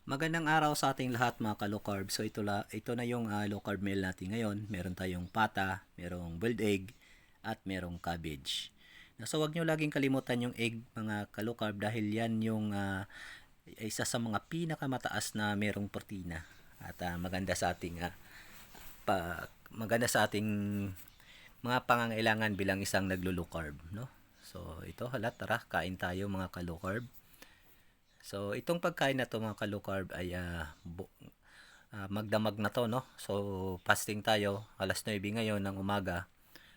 Magandang araw sa ating lahat mga ka-low carb. So ito na yung low carb meal natin ngayon. Meron tayong pata, merong boiled egg, at merong cabbage. So wag nyo laging kalimutan yung egg mga ka-low carb dahil yan yung isa sa mga pinakamataas na merong protina. At maganda sa ating mga pangangailangan bilang isang naglo-low carb, no? So ito, tara, kain tayo mga ka-low carb. So, itong pagkain na to mga ka-low carb ay magdamag na to, no? So, fasting tayo, alas 9 ngayon ng umaga.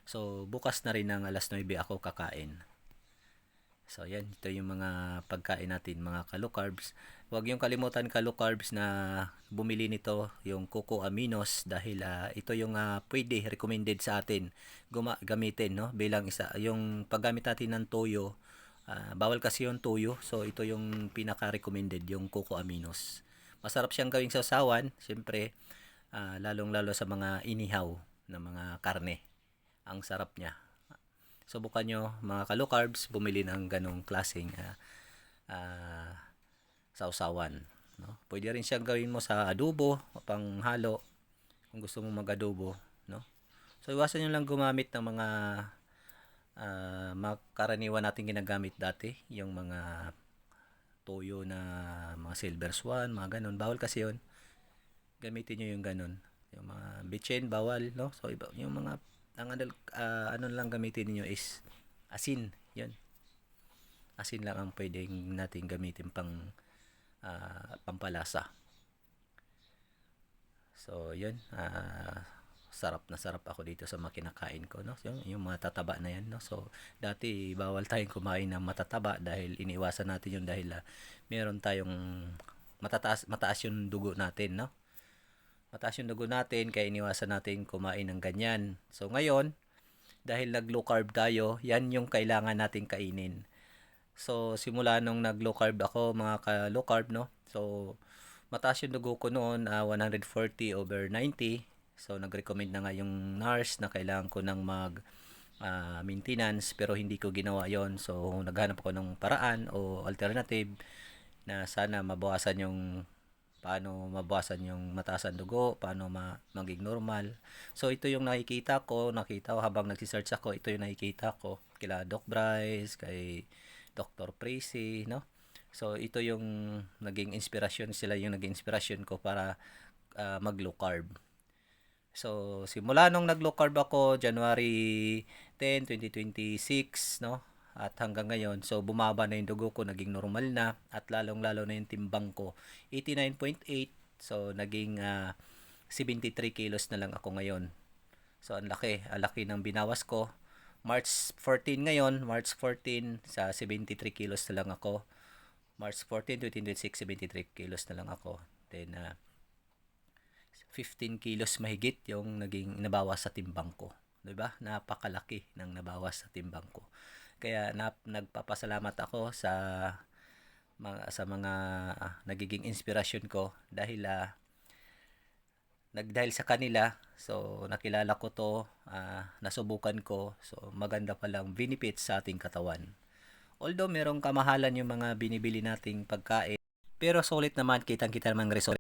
So, bukas na rin ng alas 9 ako kakain. So, yan, ito yung mga pagkain natin, mga ka-low carbs. Huwag yung kalimutan ka-low carbs na bumili nito, yung Coco Aminos, dahil ito yung pwede, recommended sa atin gamitin, no? Bilang isa, yung paggamit natin ng toyo, bawal kasi yung toyo. So, ito yung pinaka-recommended, yung Coco Aminos. Masarap siyang gawing sausawan, siyempre, lalong-lalo sa mga inihaw na mga karne. Ang sarap niya. Subukan nyo, mga ka-low carbs, bumili ng ganong klaseng sausawan. No? Pwede rin siyang gawin mo sa adobo, panghalo, kung gusto mo mag-adobo. No? So, iwasan nyo lang gumamit ng mga karaniwan natin ginagamit dati, yung mga toyo na mga silver swan, mga ganon. Bawal kasi yun. Gamitin nyo yung ganon. Yung mga bitchin, bawal, no? So, iba, yung mga, ano lang gamitin niyo is asin. Yun. Asin lang ang pwedeng natin gamitin pampalasa. So, yun. Sarap na sarap ako dito sa mga kinakain ko, no? Yung mga tataba na yan, no? So, dati bawal tayong kumain ng matataba dahil iniwasan natin yun dahil meron tayong mataas yung dugo natin, no? Mataas yung dugo natin kaya iniwasan natin kumain ng ganyan. So, ngayon, dahil nag-low carb tayo, yan yung kailangan nating kainin. So, simula nung nag-low carb ako, mga ka-low carb, no? So, mataas yung dugo ko noon, 140/90. So, nag-recommend na nga yung nurse na kailangan ko ng maintenance pero hindi ko ginawa yon. So, naghanap ako ng paraan o alternative na sana paano mabawasan yung mataas ang dugo, paano maging normal. So, ito yung nakita ko habang nagsisearch ako, ito yung nakikita ko kila Doc Bryce, kay Dr. Precy, no? So, ito yung naging inspirasyon, sila yung naging inspirasyon ko para mag-low carb. So, simula nung nag-low carb ako, January 10, 2026, no? At hanggang ngayon, so bumaba na yung dugo ko, naging normal na, at lalong-lalo na yung timbang ko, 89.8, so naging 73 kilos na lang ako ngayon. So, ang laki ng binawas ko. March 14 ngayon, March 14, sa 73 kilos na lang ako. March 14, 2026, 73 kilos na lang ako. Then, 15 kilos mahigit yung naging nabawas sa timbang ko. 'Di ba? Napakalaki ng nabawas sa timbang ko. Kaya nagpapasalamat ako sa mga nagiging inspirasyon ko dahil dahil sa kanila, so nakilala ko to, nasubukan ko, so maganda palang benefits sa ating katawan. Although merong kamahalan yung mga binibili nating pagkain, pero sulit naman, kitang-kita naman result